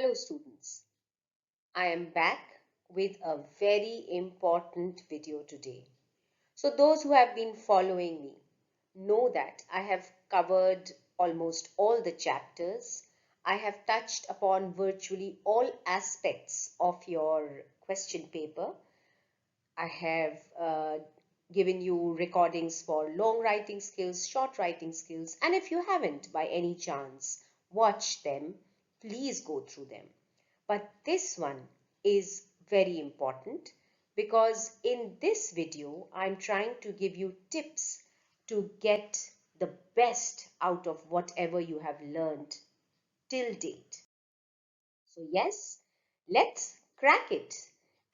Hello students, I am back with a very important video today. So those who have been following me know that I have covered almost all the chapters. I have touched upon virtually all aspects of your question paper. I have given you recordings for long writing skills, short writing skills, and if you haven't by any chance watched them, please go through them. But this one is very important because in this video, I'm trying to give you tips to get the best out of whatever you have learned till date. So yes, let's crack it.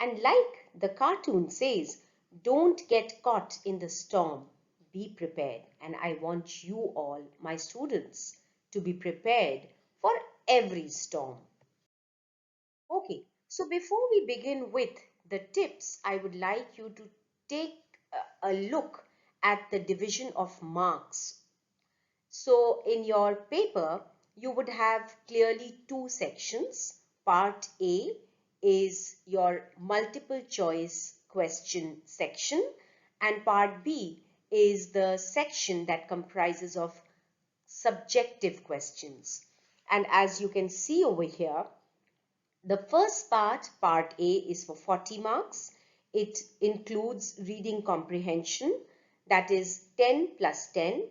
And like the cartoon says, don't get caught in the storm. Be prepared. And I want you all, my students, to be prepared for every storm. Okay, so before we begin with the tips, I would like you to take a look at the division of marks. So in your paper, you would have clearly two sections. Part A is your multiple choice question section, and part B is the section that comprises of subjective questions. And as you can see over here, the first part, part A, is for 40 marks. It includes reading comprehension, that is 10 plus 10,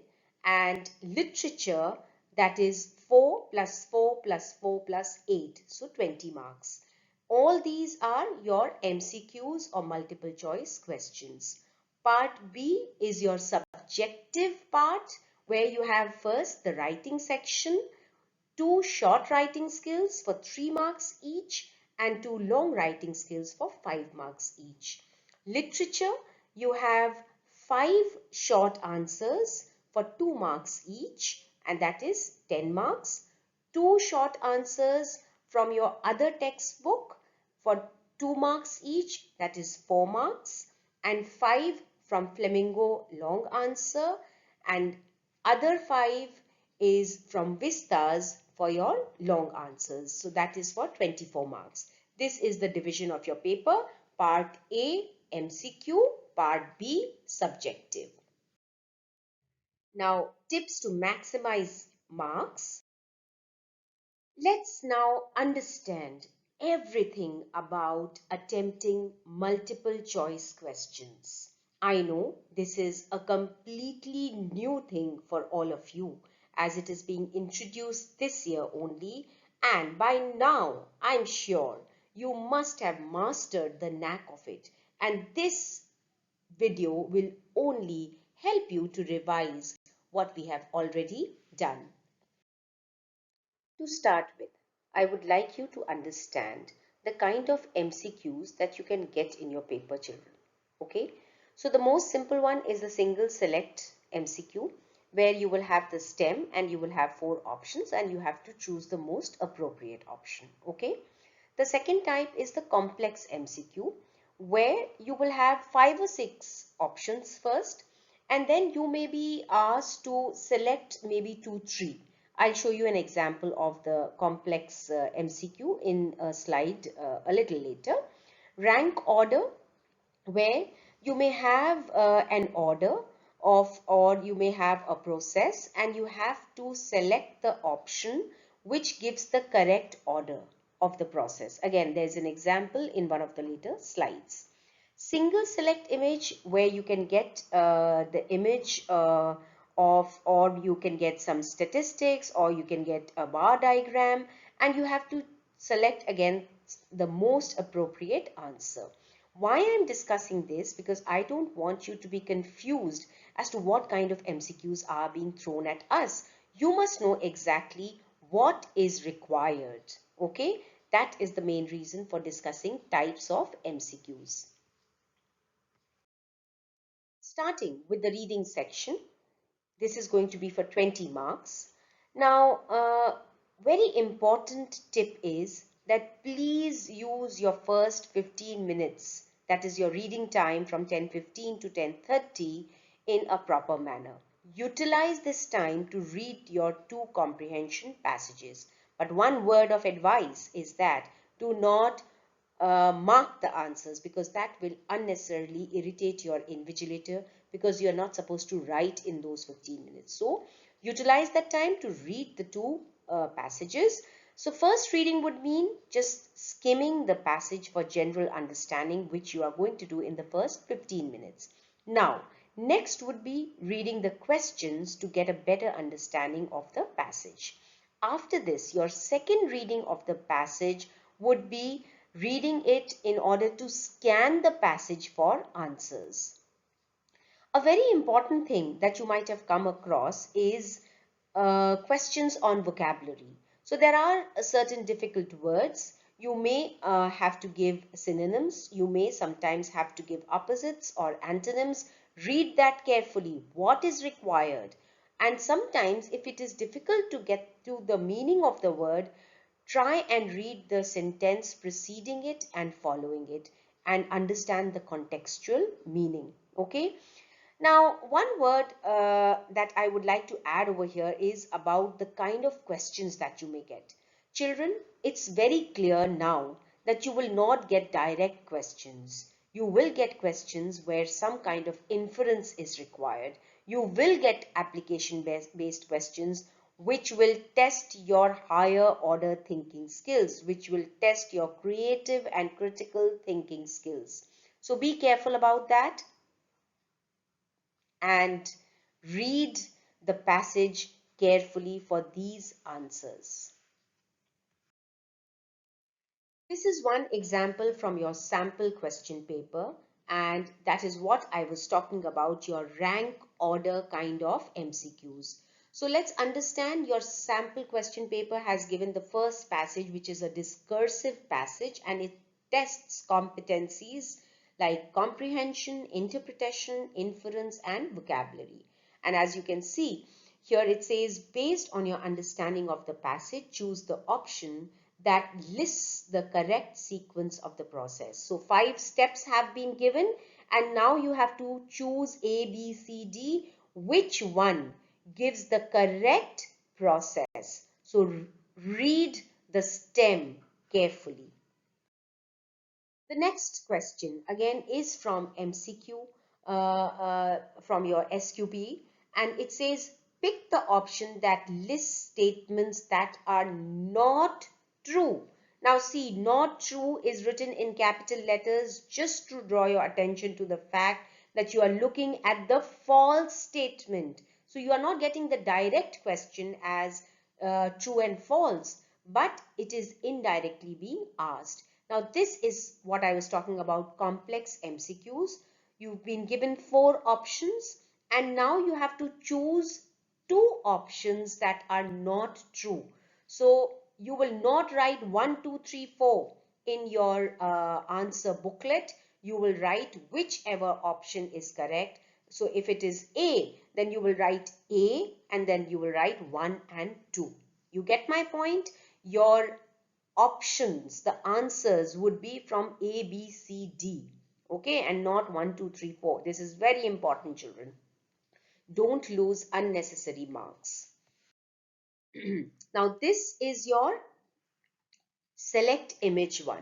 and literature, that is 4 plus 4 plus 4 plus 8, so 20 marks. All these are your MCQs or multiple choice questions. Part B is your subjective part, where you have first the writing section, two short writing skills for 3 marks each, and two long writing skills for 5 marks each. Literature, you have 5 short answers for 2 marks each, and that is 10 marks. 2 short answers from your other textbook for 2 marks each, that is 4 marks, and 5 from Flamingo long answer, and other 5 is from Vistas for your long answers. So that is for 24 marks. This is the division of your paper. Part A, MCQ. Part B, subjective. Now, tips to maximize marks. Let's now understand everything about attempting multiple choice questions. I know this is a completely new thing for all of you, as it is being introduced this year only, and by now I'm sure you must have mastered the knack of it, and this video will only help you to revise what we have already done. To start with, I would like you to understand the kind of MCQs that you can get in your paper, children. Okay, so the most simple one is the single select MCQ, where you will have the stem and you will have 4 options and you have to choose the most appropriate option. Okay, the second type is the complex MCQ, where you will have 5 or 6 options first, and then you may be asked to select maybe 2, 3. I'll show you an example of the complex MCQ in a slide a little later. Rank order, where you may have an order of, or you may have a process, and you have to select the option which gives the correct order of the process. Again, there's an example in one of the later slides. Single select image, where you can get the image of, or you can get some statistics, or you can get a bar diagram, and you have to select again the most appropriate answer. Why I'm discussing this? Because I don't want you to be confused as to what kind of MCQs are being thrown at us. You must know exactly what is required. Okay, that is the main reason for discussing types of MCQs. Starting with the reading section, this is going to be for 20 marks. Now, very important tip is that please use your first 15 minutes, that is your reading time from 10:15 to 10:30, in a proper manner. Utilize this time to read your 2 comprehension passages. But one word of advice is that do not mark the answers, because that will unnecessarily irritate your invigilator, because you are not supposed to write in those 15 minutes. So utilize that time to read the two passages. So first reading would mean just skimming the passage for general understanding, which you are going to do in the first 15 minutes. Now, next would be reading the questions to get a better understanding of the passage. After this, your second reading of the passage would be reading it in order to scan the passage for answers. A very important thing that you might have come across is questions on vocabulary. So there are certain difficult words. You may have to give synonyms. You may sometimes have to give opposites or antonyms. Read that carefully. What is required? And sometimes if it is difficult to get to the meaning of the word, try and read the sentence preceding it and following it and understand the contextual meaning. Okay. Now, one word that I would like to add over here is about the kind of questions that you may get. Children, it's very clear now that you will not get direct questions. You will get questions where some kind of inference is required. You will get application-based questions which will test your higher order thinking skills, which will test your creative and critical thinking skills. So be careful about that and read the passage carefully for these answers. This is one example from your sample question paper, and that is what I was talking about, your rank order kind of MCQs. So let's understand your sample question paper has given the first passage, which is a discursive passage, and it tests competencies like comprehension, interpretation, inference, and vocabulary. And as you can see, here it says, based on your understanding of the passage, choose the option that lists the correct sequence of the process. So 5 steps have been given, and now you have to choose A, B, C, D. Which one gives the correct process? So read the stem carefully. The next question again is from MCQ, from your SQP, and it says pick the option that lists statements that are not true. Now see, not true is written in capital letters just to draw your attention to the fact that you are looking at the false statement. So you are not getting the direct question as true and false, but it is indirectly being asked. Now this is what I was talking about, complex MCQs. You've been given 4 options, and now you have to choose 2 options that are not true. So you will not write 1, 2, 3, 4 in your answer booklet. You will write whichever option is correct. So if it is A, then you will write A, and then you will write 1 and 2. You get my point? Your options, the answers would be from A, B, C, D. Okay, and not 1, 2, 3, 4. This is very important, children. Don't lose unnecessary marks. Now this is your select image one.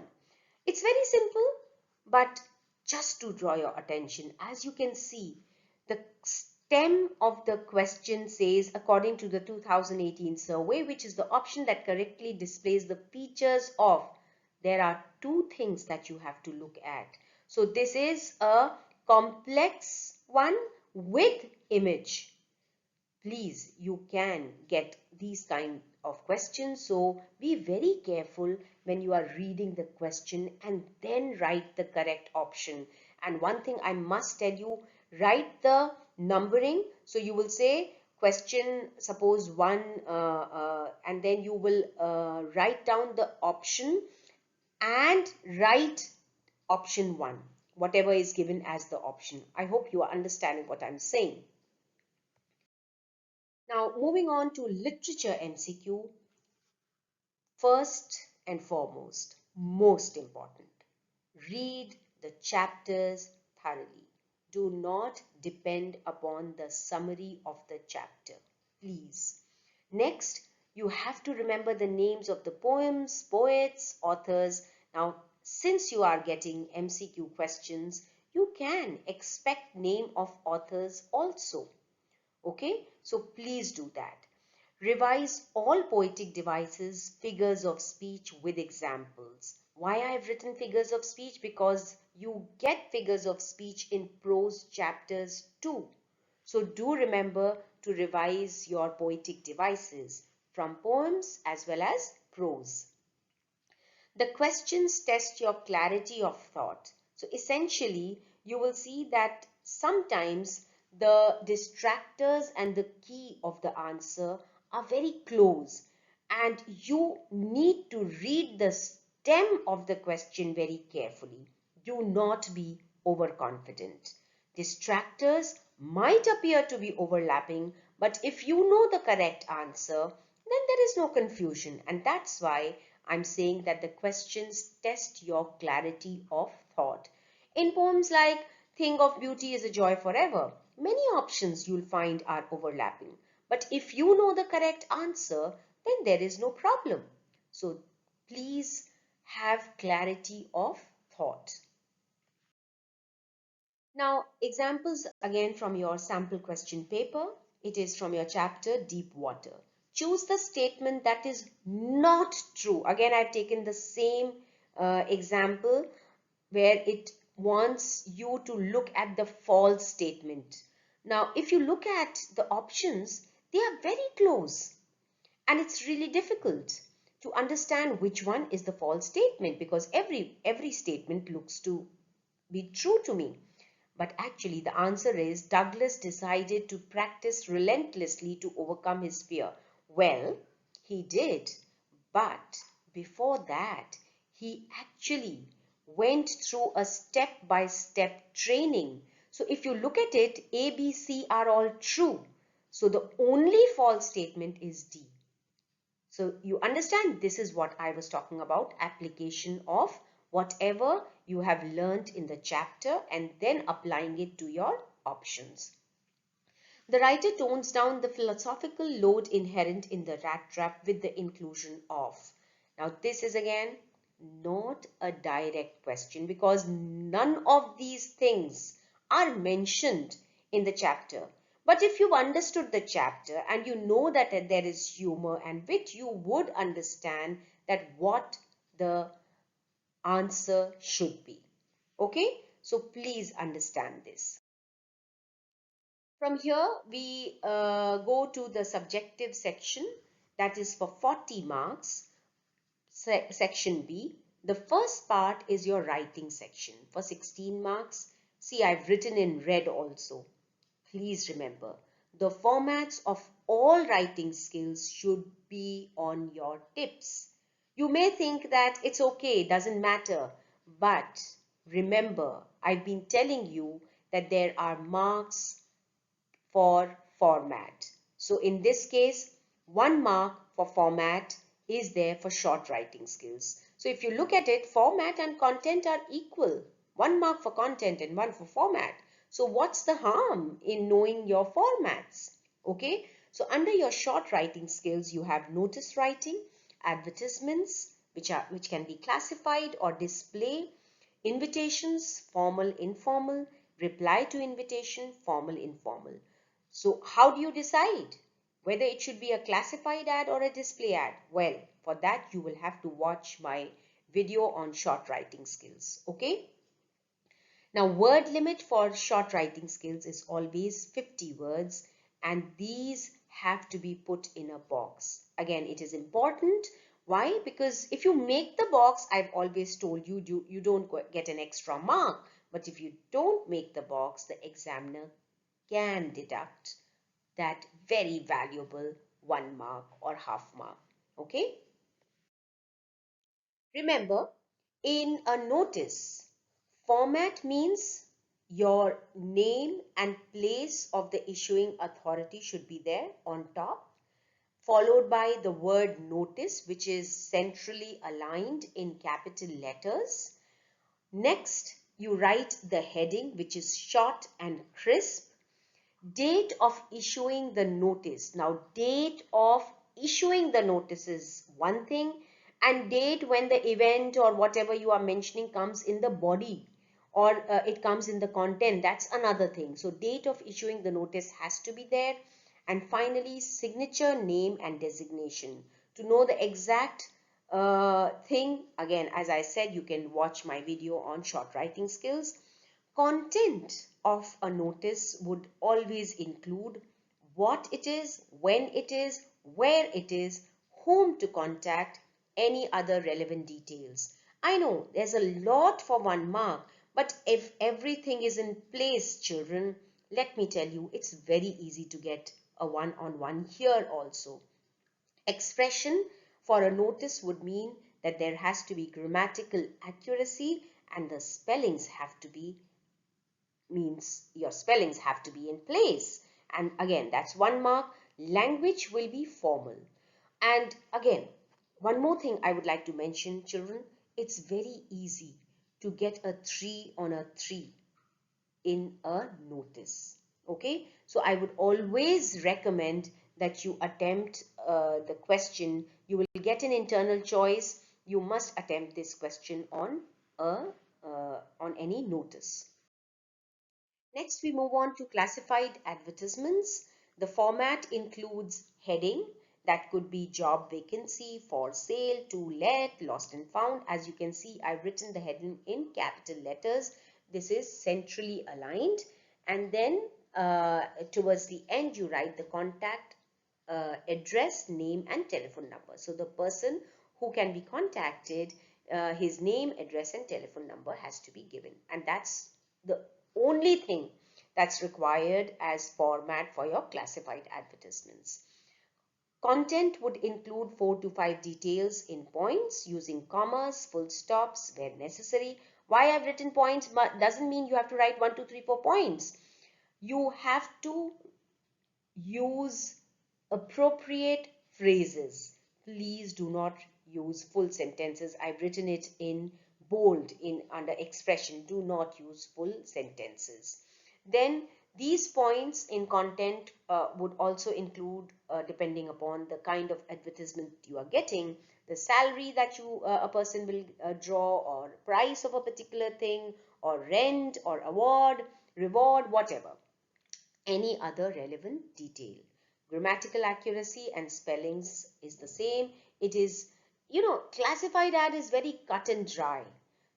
It's very simple, but just to draw your attention, as you can see, the stem of the question says, according to the 2018 survey, which is the option that correctly displays the features of, there are 2 things that you have to look at. So this is a complex one with image. Please, you can get these kind of questions, so be very careful when you are reading the question and then write the correct option. And one thing I must tell you, write the numbering. So you will say question, suppose 1, and then you will write down the option and write option 1, whatever is given as the option. I hope you are understanding what I'm saying. Now, moving on to literature MCQ, first and foremost, most important, read the chapters thoroughly. Do not depend upon the summary of the chapter, please. Next, You have to remember the names of the poems, poets, authors. Now, since you are getting MCQ questions, you can expect name of authors also. Okay, so please do that. Revise all poetic devices, figures of speech with examples. Why I have written figures of speech? Because you get figures of speech in prose chapters too. So do remember to revise your poetic devices from poems as well as prose. The questions test your clarity of thought. So essentially, you will see that sometimes the distractors and the key of the answer are very close, and you need to read the stem of the question very carefully. Do not be overconfident. Distractors might appear to be overlapping, but if you know the correct answer, then there is no confusion, and that's why I'm saying that the questions test your clarity of thought. In poems like Think of Beauty is a Joy Forever, many options you'll find are overlapping. But if you know the correct answer, then there is no problem. So please have clarity of thought. Now, examples again from your sample question paper. It is from your chapter Deep Water. Choose the statement that is not true. Again, I've taken the same example where it wants you to look at the false statement. Now, if you look at the options, they are very close, and it's really difficult to understand which one is the false statement, because every statement looks to be true to me. But actually the answer is Douglas decided to practice relentlessly to overcome his fear. Well, he did, but before that, he actually went through a step-by-step training. So if you look at it, A, B, C are all true. So the only false statement is D. So you understand, this is what I was talking about, application of whatever you have learned in the chapter and then applying it to your options. The writer tones down the philosophical load inherent in the rat trap with the inclusion of. Now this is again not a direct question because none of these things are mentioned in the chapter. But if you've understood the chapter and you know that there is humor and wit, you would understand that what the answer should be. Okay, so please understand this. From here, we go to the subjective section, that is for 40 marks, section B. The first part is your writing section for 16 marks. See, I've written in red also. Please remember, the formats of all writing skills should be on your tips. You may think that it's okay, doesn't matter, but remember, I've been telling you that there are marks for format. So in this case, 1 mark for format is there for short writing skills. So if you look at it, format and content are equal. 1 mark for content and 1 for format. So what's the harm in knowing your formats? Okay, so under your short writing skills, you have notice writing, advertisements, which can be classified or display, invitations, formal, informal, reply to invitation, formal, informal. So how do you decide whether it should be a classified ad or a display ad? Well, for that you will have to watch my video on short writing skills. Okay. Now, word limit for short writing skills is always 50 words, and these have to be put in a box. Again, it is important. Why? Because if you make the box, I've always told you, you don't get an extra mark. But if you don't make the box, the examiner can deduct that very valuable 1 mark or half mark. Okay. Remember, in a notice, format means your name and place of the issuing authority should be there on top, followed by the word notice, which is centrally aligned in capital letters. Next, you write the heading, which is short and crisp. Date of issuing the notice. Now, date of issuing the notice is one thing, and date when the event or whatever you are mentioning comes in the body, or it comes in the content, that's another thing. So date of issuing the notice has to be there. And finally, signature, name and designation. To know the exact thing, again, as I said, you can watch my video on short writing skills. Content of a notice would always include what it is, when it is, where it is, whom to contact, any other relevant details. I know there's a lot for 1 mark, but if everything is in place, children, let me tell you, it's very easy to get a one-on-one here also. Expression for a notice would mean that there has to be grammatical accuracy, and the spellings have to be, means your spellings have to be in place. And again, that's 1 mark. Language will be formal. And again, one more thing I would like to mention, children, it's very easy to get a 3 on a 3 in a notice. Okay, so I would always recommend that you attempt the question. You will get an internal choice. You must attempt this question on any notice. Next, we move on to classified advertisements. The format includes heading, that could be job vacancy, for sale, to let, lost and found. As you can see, I've written the heading in capital letters. This is centrally aligned. And then towards the end, you write the contact address, name and telephone number. So the person who can be contacted, his name, address and telephone number has to be given. And that's the only thing that's required as format for your classified advertisements. Content would include 4 to 5 details in points using commas, full stops where necessary. Why I've written points doesn't mean you have to write 1, 2, 3, 4 points. You have to use appropriate phrases. Please do not use full sentences. I've written it in bold in under expression. Do not use full sentences. Then these points in content would also include, depending upon the kind of advertisement you are getting, the salary that a person will draw, or price of a particular thing, or rent, or award, reward, whatever. Any other relevant detail. Grammatical accuracy and spellings is the same. It is, classified ad is very cut and dry.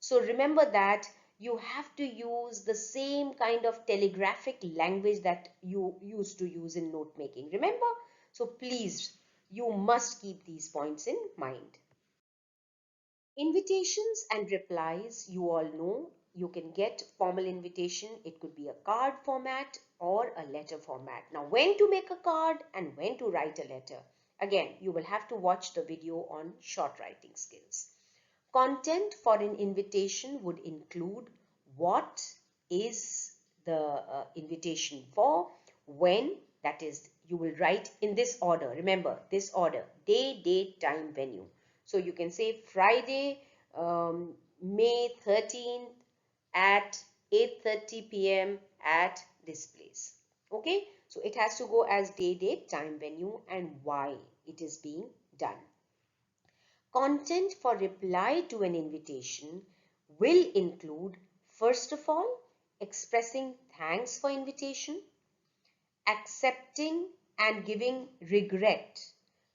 So remember that you have to use the same kind of telegraphic language that you used to use in note making. Remember? So please, you must keep these points in mind. Invitations and replies, you all know, you can get formal invitation. It could be a card format or a letter format. Now, when to make a card and when to write a letter? Again, you will have to watch the video on short writing skills. Content for an invitation would include what is the invitation for, when, that is, you will write in this order. Remember, this order: day, date, time, venue. So you can say Friday, May 13th at 8:30 p.m. at this place. Okay, so it has to go as day, date, time, venue and why it is being done. Content for reply to an invitation will include, first of all, expressing thanks for invitation, accepting and giving regret.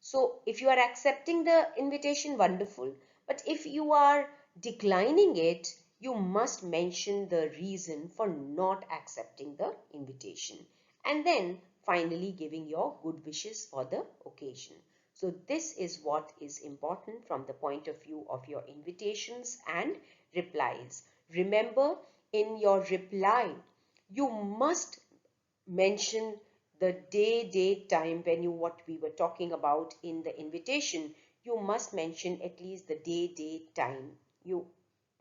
So if you are accepting the invitation, wonderful. But if you are declining it, you must mention the reason for not accepting the invitation. And then finally giving your good wishes for the occasion. So this is what is important from the point of view of your invitations and replies. Remember, in your reply, you must mention the day, date, time, venue, what we were talking about in the invitation. You must mention at least the day, date, time.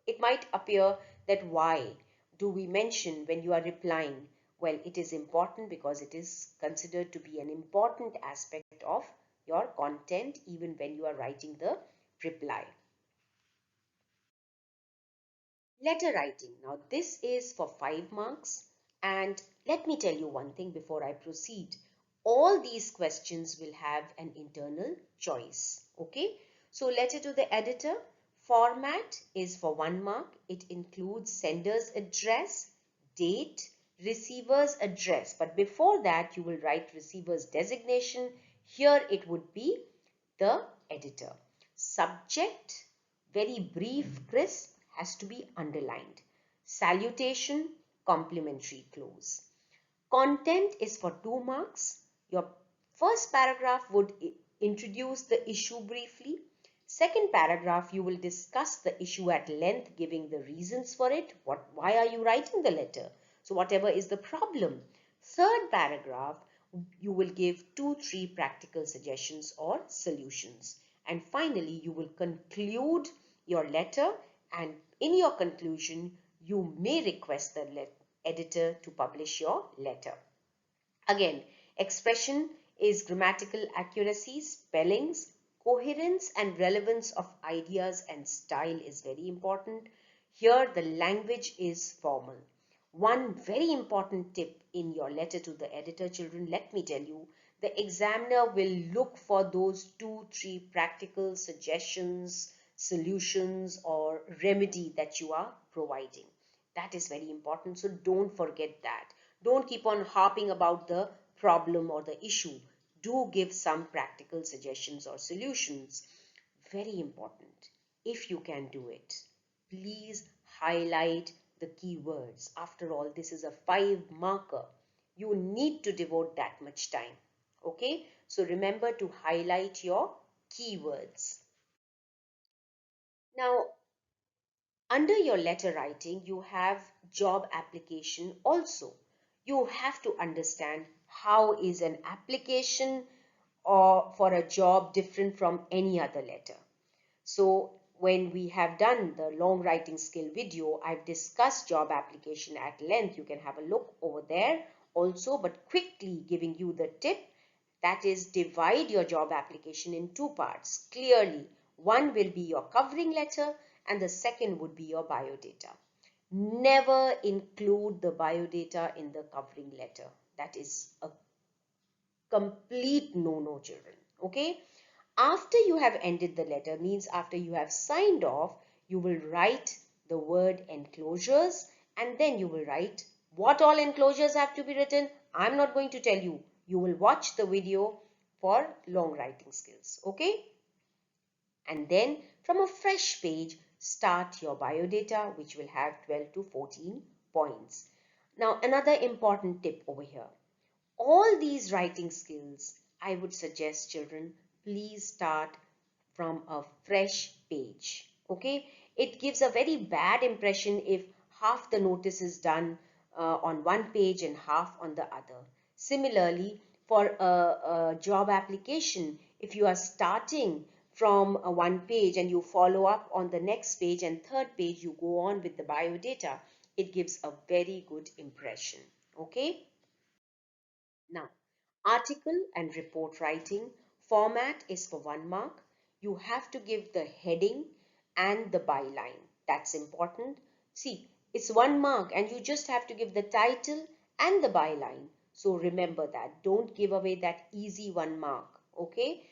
It might appear that why do we mention when you are replying? Well, it is important because it is considered to be an important aspect of your content even when you are writing the reply. Letter writing. Now this is for 5 marks, and let me tell you one thing before I proceed. All these questions will have an internal choice. Okay, so letter to the editor. Format is for 1 mark. It includes sender's address, date, receiver's address. But before that, you will write receiver's designation. Here it would be the editor. Subject, very brief, crisp, has to be underlined. Salutation, complimentary close. Content is for 2 marks. Your first paragraph would introduce the issue briefly. Second paragraph, you will discuss the issue at length, giving the reasons for it. Why are you writing the letter? So whatever is the problem. Third paragraph, you will give 2-3 practical suggestions or solutions. And finally, you will conclude your letter, and in your conclusion, you may request the editor to publish your letter. Again, expression is grammatical accuracy, spellings, coherence and relevance of ideas, and style is very important. Here the language is formal. One very important tip in your letter to the editor, children, let me tell you, the examiner will look for those 2-3 practical suggestions, solutions or remedy that you are providing. That is very important, so don't forget that. Don't keep on harping about the problem or the issue. Do give some practical suggestions or solutions. Very important. If you can do it, please highlight the keywords. After all, this is a 5 marker. You need to devote that much time. Okay, so remember to highlight your keywords. Now, under your letter writing, you have job application also. You have to understand how is an application or for a job different from any other letter. So when we have done the long writing skill video, I've discussed job application at length. You can have a look over there also, but quickly giving you the tip, that is, divide your job application in 2 parts. Clearly, one will be your covering letter and the second would be your biodata. Never include the biodata in the covering letter. That is a complete no-no, children. Okay? After you have ended the letter, means after you have signed off, you will write the word enclosures and then you will write what all enclosures have to be written. I'm not going to tell you. You will watch the video for long writing skills. Okay? And then from a fresh page, start your biodata, which will have 12 to 14 points. Now, another important tip over here. All these writing skills, I would suggest, children, please start from a fresh page. Okay, it gives a very bad impression if half the notice is done on one page and half on the other. Similarly, for a job application, if you are starting from one page and you follow up on the next page and third page, you go on with the biodata, it gives a very good impression. Okay. Now, article and report writing format is for 1 mark. You have to give the heading and the byline. That's important. See, it's 1 mark and you just have to give the title and the byline. So remember that. Don't give away that easy 1 mark. Okay.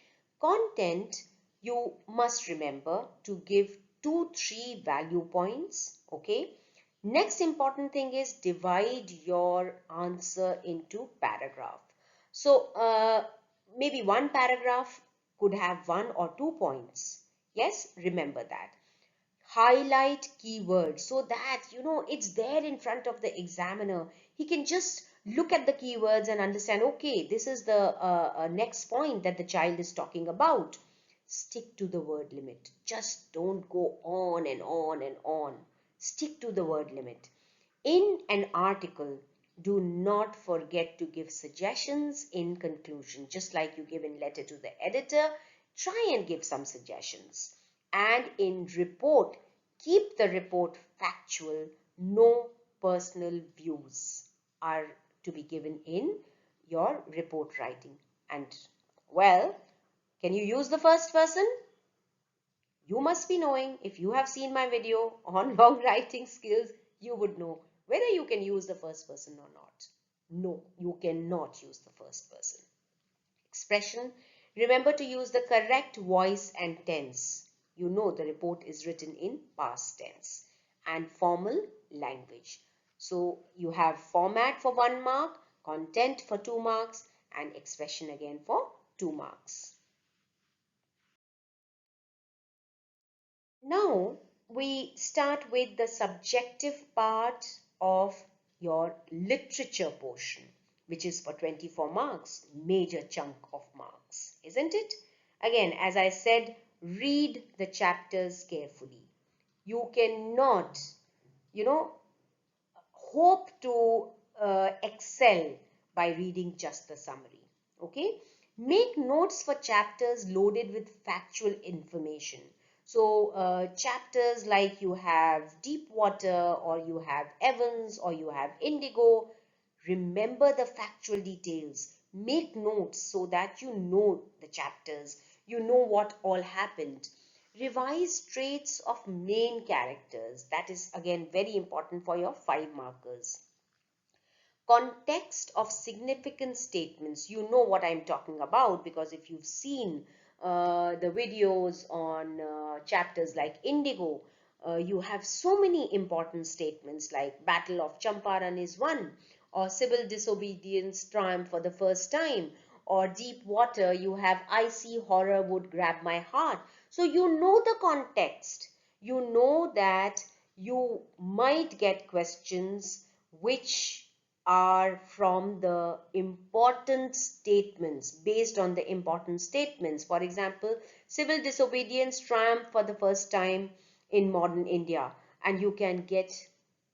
Content, you must remember to give 2-3 value points. Okay. Next important thing is divide your answer into paragraph. So maybe one paragraph could have 1 or 2 points. Yes, remember that. Highlight keywords so that it's there in front of the examiner. He can just look at the keywords and understand, okay, this is the next point that the child is talking about. Stick to the word limit. Just don't go on and on and on. Stick to the word limit. In an article, do not forget to give suggestions in conclusion. Just like you give in letter to the editor, try and give some suggestions. And in report, keep the report factual. No personal views are to be given in your report writing. And well, can you use the first person? You must be knowing, if you have seen my video on long writing skills, you would know whether you can use the first person or not. No, you cannot use the first person. expression. Remember to use the correct voice and tense. You know the report is written in past tense. And formal language. So you have format for 1 mark, content for 2 marks, and expression again for 2 marks. Now we start with the subjective part of your literature portion, which is for 24 marks, major chunk of marks, isn't it? Again, as I said, read the chapters carefully. You cannot, hope to excel by reading just the summary. Okay, make notes for chapters loaded with factual information. So chapters like you have deep water, or you have Evans, or you have indigo, remember the factual details. Make notes so that you know the chapters, you know what all happened. Revise traits of main characters. That is again very important for your 5 markers. Context of significant statements. You know what I'm talking about, because if you've seen the videos on chapters like Indigo, you have so many important statements like Battle of Champaran is won, or civil disobedience triumph for the first time, or Deep Water, you have I see horror would grab my heart. So you know the context. You know that you might get questions which are from the important statements, based on the important statements. For example, civil disobedience triumphed for the first time in modern India, and you can get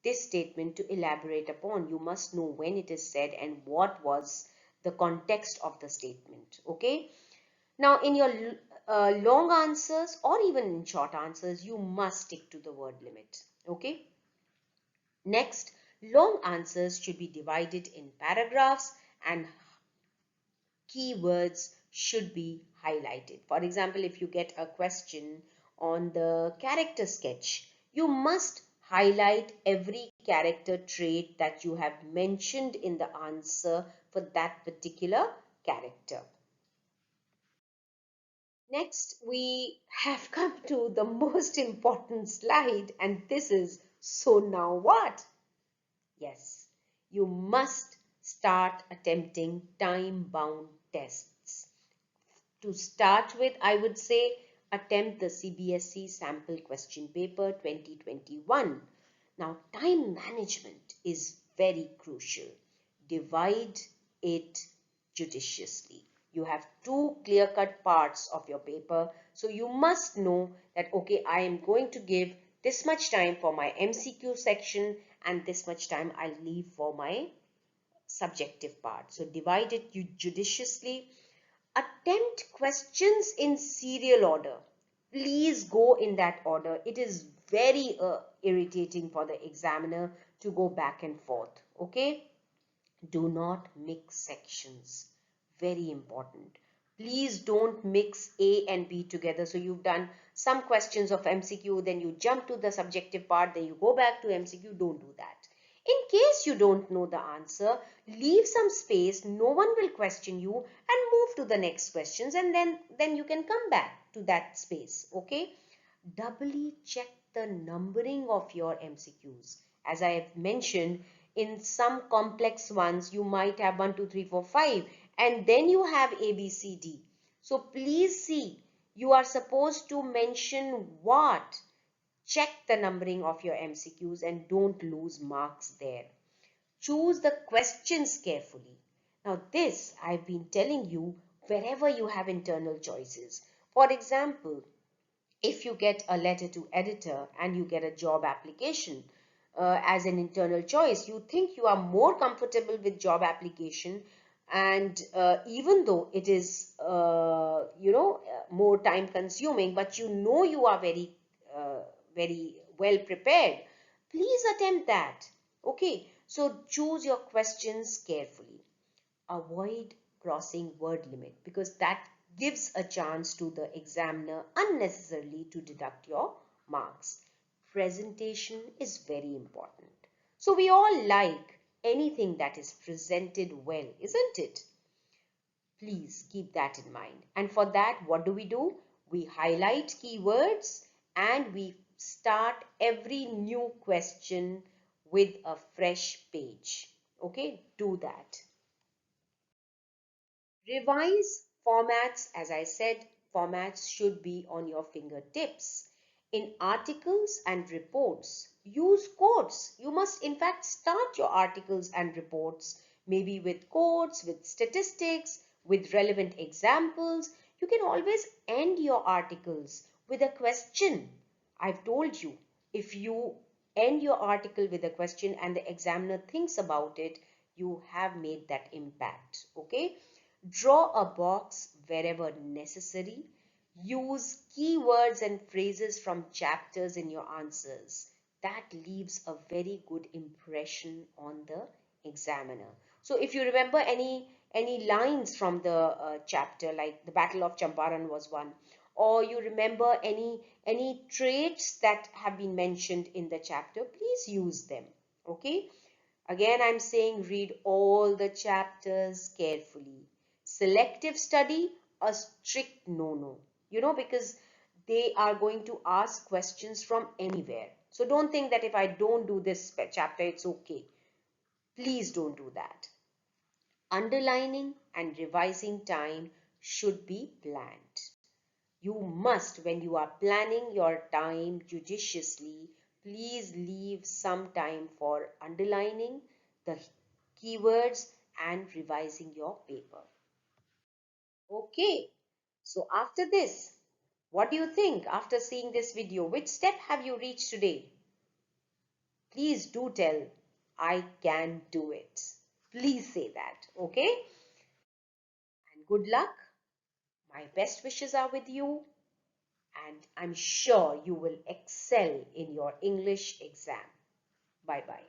this statement to elaborate upon. You must know when it is said and what was the context of the statement. Okay. Now, in your long answers or even in short answers, you must stick to the word limit. Okay. Next, long answers should be divided in paragraphs, and keywords should be highlighted. For example, if you get a question on the character sketch, you must highlight every character trait that you have mentioned in the answer for that particular character. Next, we have come to the most important slide, and this is, so now what? Yes, you must start attempting time-bound tests. To start with, I would say attempt the CBSE sample question paper 2021. Now, time management is very crucial. Divide it judiciously. You have 2 clear-cut parts of your paper, so you must know that, okay, I am going to give this much time for my MCQ section and this much time I'll leave for my subjective part. So divide it judiciously. Attempt questions in serial order. Please go in that order. It is very irritating for the examiner to go back and forth. Okay? Do not mix sections. Very important. Please don't mix A and B together. So you've done some questions of MCQ, then you jump to the subjective part, then you go back to MCQ. Don't do that. In case you don't know the answer, leave some space. No one will question you, and move to the next questions, and then you can come back to that space. Okay? Doubly check the numbering of your MCQs. As I have mentioned, in some complex ones, you might have 1, 2, 3, 4, 5, and then you have A, B, C, D. So please see, you are supposed to mention what. Check the numbering of your MCQs and don't lose marks there. Choose the questions carefully. Now this I've been telling you wherever you have internal choices. For example, if you get a letter to editor and you get a job application as an internal choice, you think you are more comfortable with job application, and even though it is more time consuming, but you are very well prepared, please attempt that. Okay, so choose your questions carefully. Avoid crossing word limit, because that gives a chance to the examiner unnecessarily to deduct your marks. Presentation is very important. So we all like anything that is presented well, isn't it? Please keep that in mind. And for that, what do? We highlight keywords and we start every new question with a fresh page. Okay, do that. Revise formats, as I said, formats should be on your fingertips. In articles and reports, use quotes. You must in fact start your articles and reports maybe with quotes, with statistics, with relevant examples. You can always end your articles with a question. I've told you, if you end your article with a question and the examiner thinks about it, you have made that impact. Okay? Draw a box wherever necessary. Use keywords and phrases from chapters in your answers. That leaves a very good impression on the examiner. So if you remember any lines from the chapter, like the Battle of Champaran was one, or you remember any traits that have been mentioned in the chapter, please use them. Okay? Again, I'm saying read all the chapters carefully. Selective study, a strict no-no, because they are going to ask questions from anywhere. So don't think that if I don't do this chapter, it's okay. Please don't do that. Underlining and revising time should be planned. You must, when you are planning your time judiciously, please leave some time for underlining the keywords and revising your paper. Okay, so after this, what do you think after seeing this video? Which step have you reached today? Please do tell, I can do it. Please say that, okay? And good luck. My best wishes are with you, and I'm sure you will excel in your English exam. Bye bye.